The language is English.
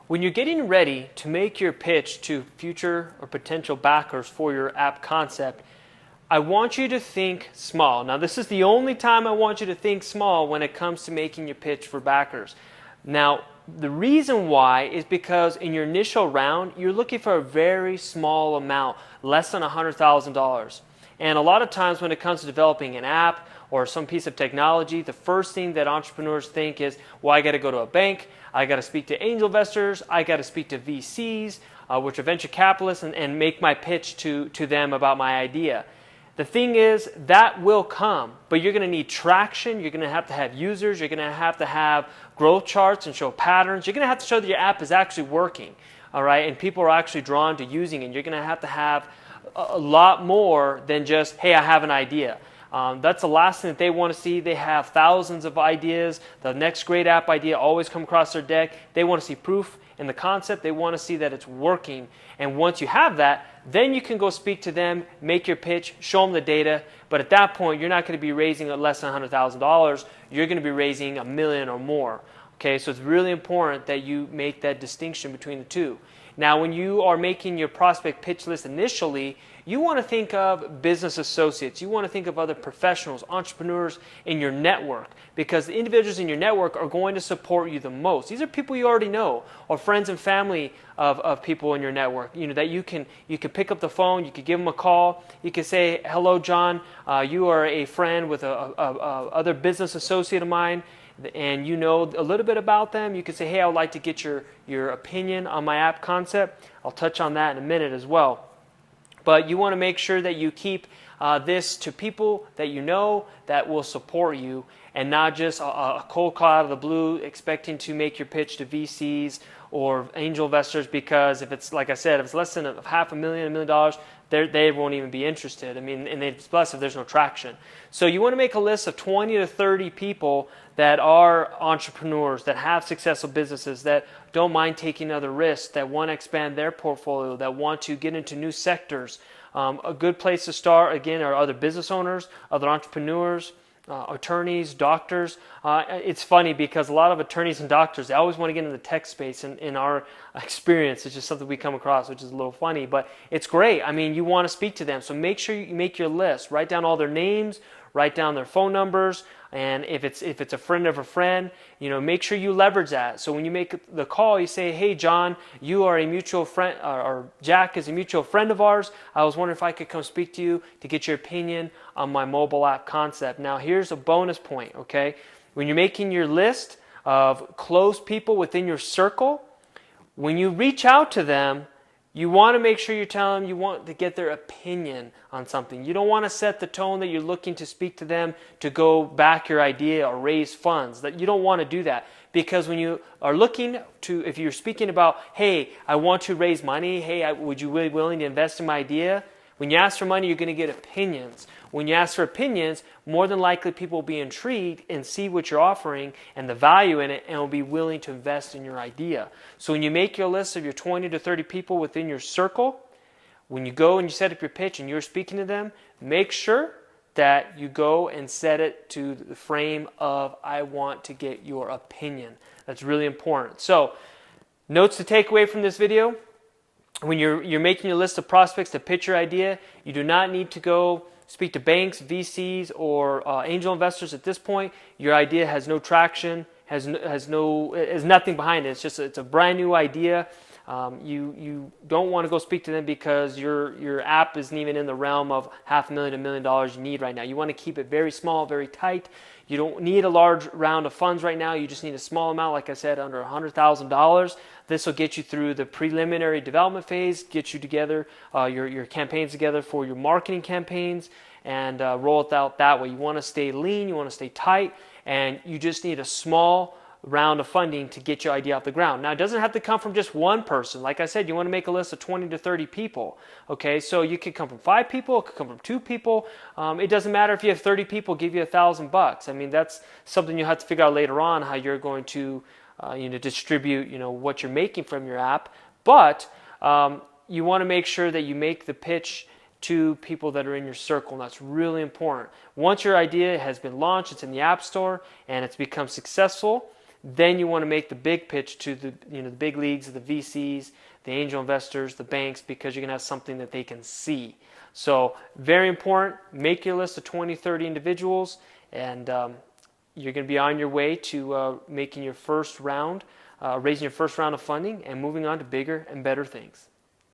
When you're getting ready to make your pitch to future or potential backers for your app concept, I want you to think small. Now, this is the only time I want you to think small when it comes to making your pitch for backers. Now, the reason why is because in your initial round, you're looking for a very small amount, less than $100,000. And a lot of times when it comes to developing an app or some piece of technology, the first thing that entrepreneurs think is, well, I got to go to a bank, I got to speak to angel investors, I got to speak to VCs, which are venture capitalists, and make my pitch to them about my idea. The thing is, that will come, but you're going to need traction, you're going to have users, you're going to have growth charts and show patterns, you're going to have to show that your app is actually working, all right, and people are actually drawn to using it. You're going to have a lot more than just, hey, I have an idea. That's the last thing that they want to see. They have thousands of ideas. The next great app idea always come across their deck. They want to see proof in the concept. They want to see that it's working. And once you have that, then you can go speak to them, make your pitch, show them the data. But at that point, you're not going to be raising less than $100,000. You're going to be raising $1 million or more. Okay, so it's really important that you make that distinction between the two. Now, when you are making your prospect pitch list initially, you want to think of business associates. You want to think of other professionals, entrepreneurs in your network, because the individuals in your network are going to support you the most. These are people you already know, or friends and family of people in your network. You know that you can pick up the phone, you could give them a call, you could say, "Hello, John. You are a friend with a other business associate of mine, and you know a little bit about them." You could say, "Hey, I would like to get your opinion on my app concept." I'll touch on that in a minute as well. But you want to make sure that you keep this to people that you know that will support you, and not just a cold call out of the blue expecting to make your pitch to VCs or angel investors, because if it's, like I said, if it's less than $500,000, $1 million, they won't even be interested. I mean, and it's plus if there's no traction. So you want to make a list of 20 to 30 people that are entrepreneurs, that have successful businesses, that don't mind taking other risks, that want to expand their portfolio, that want to get into new sectors. A good place to start, again, are other business owners, other entrepreneurs, attorneys, doctors. It's funny because a lot of attorneys and doctors, they always want to get into the tech space. In our experience, it's just something we come across, which is a little funny, but it's great. I mean, you want to speak to them. So make sure you make your list. Write down all their names, write down their phone numbers, and if it's a friend of a friend, make sure you leverage that. So when you make the call, you say, "Hey, John, you are a mutual friend, or Jack is a mutual friend of ours. I was wondering if I could come speak to you to get your opinion on my mobile app concept." Now, here's a bonus point, okay? When you're making your list of close people within your circle, when you reach out to them, you want to make sure you tell them you want to get their opinion on something. You don't want to set the tone that you're looking to speak to them to go back your idea or raise funds. That you don't want to do that, because when you are looking to, if you're speaking about, "Hey, I want to raise money. Hey, would you be willing to invest in my idea?" When you ask for money, you're going to get opinions. When you ask for opinions, more than likely people will be intrigued and see what you're offering and the value in it, and will be willing to invest in your idea. So when you make your list of your 20 to 30 people within your circle, when you go and you set up your pitch and you're speaking to them, make sure that you go and set it to the frame of, "I want to get your opinion." That's really important. So, notes to take away from this video: when you're making your list of prospects to pitch your idea, you do not need to go speak to banks, VCs, or angel investors at this point. Your idea has no traction, has nothing behind it. It's a brand new idea. You don't want to go speak to them because your app isn't even in the realm of $500,000 to $1 million you need right now. You want to keep it very small, very tight. You don't need a large round of funds right now. You just need a small amount, like I said, under $100,000. This will get you through the preliminary development phase, get you together, your campaigns together for your marketing campaigns, and roll it out that way. You want to stay lean, you want to stay tight, and you just need a small round of funding to get your idea off the ground. Now, it doesn't have to come from just one person. Like I said, you want to make a list of 20 to 30 people. Okay, so you could come from 5 people, it could come from 2 people. It doesn't matter if you have 30 people give you $1,000. I mean, that's something you have to figure out later on, how you're going to distribute what you're making from your app. But you want to make sure that you make the pitch to people that are in your circle, and that's really important. Once your idea has been launched, it's in the App Store, and it's become successful, Then you want to make the big pitch to the the big leagues, the VCs, the angel investors, the banks, because you're going to have something that they can see. So very important. Make your list of 20, 30 individuals, and you're going to be on your way to making your first round, raising your first round of funding, and moving on to bigger and better things.